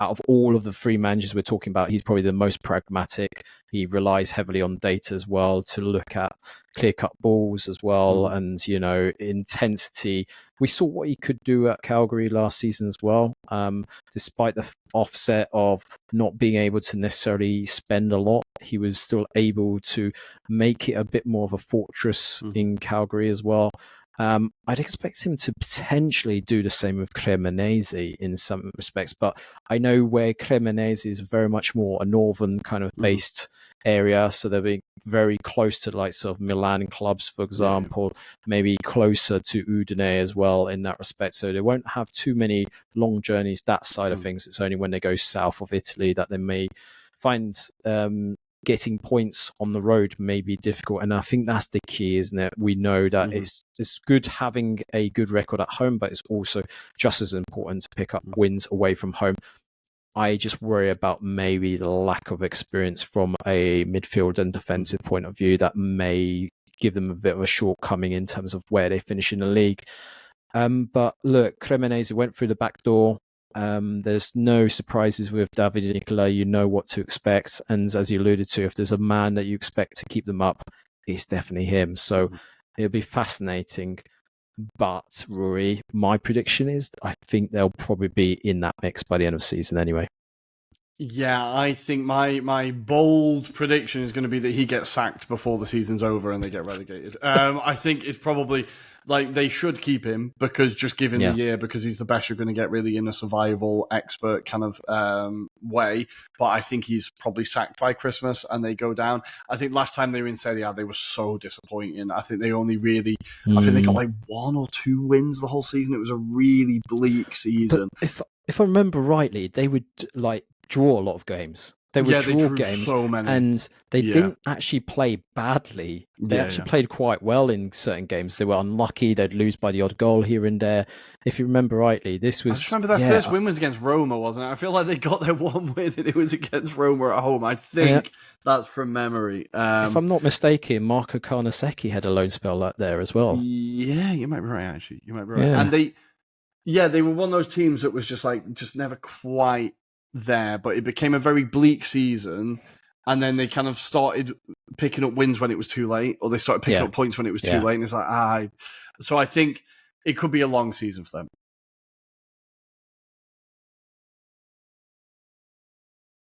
out of all of the three managers we're talking about, he's probably the most pragmatic. He relies heavily on data as well to look at clear-cut balls as well, and intensity. We saw what he could do at Calgary last season as well, despite the offset of not being able to necessarily spend a lot. He was still able to make it a bit more of a fortress in Calgary as well. I'd expect him to potentially do the same with Cremonese in some respects, but I know where Cremonese is very much more a northern kind of based area, so they'll be very close to the likes of Milan clubs, for example, maybe closer to Udine as well in that respect. So they won't have too many long journeys that side of things. It's only when they go south of Italy that they may find getting points on the road may be difficult, and I think that's the key, isn't it? We know that it's good having a good record at home, but it's also just as important to pick up wins away from home. I just worry about maybe the lack of experience from a midfield and defensive point of view that may give them a bit of a shortcoming in terms of where they finish in the league. But look, Cremonese went through the back door. There's no surprises with Davide Nicola. You know what to expect, and as you alluded to, if there's a man that you expect to keep them up, it's definitely him. So it'll be fascinating. But Rory, my prediction is I think they'll probably be in that mix by the end of the season anyway. Yeah, I think my bold prediction is going to be that he gets sacked before the season's over and they get relegated. I think it's probably like they should keep him because just give him the year because he's the best you're going to get really in a survival expert kind of way. But I think he's probably sacked by Christmas and they go down. I think last time they were in Serie A, they were so disappointing. I think they only really, I think they got like 1 or 2 wins the whole season. It was a really bleak season. But if I remember rightly, they would like draw a lot of games. They would draw games, so many. and they didn't actually play badly. They actually played quite well in certain games. They were unlucky. They'd lose by the odd goal here and there. If you remember rightly, this was... I just remember their first win was against Roma, wasn't it? I feel like they got their one win and it was against Roma at home. I think that's from memory. If I'm not mistaken, Marco Carnesecchi had a loan spell out there as well. Yeah, you might be right, actually. You might be right. Yeah. And they were one of those teams that was just never quite there, but it became a very bleak season, and then they kind of started picking up wins when it was too late, or they started picking up points when it was too late, and it's like, so I think it could be a long season for them.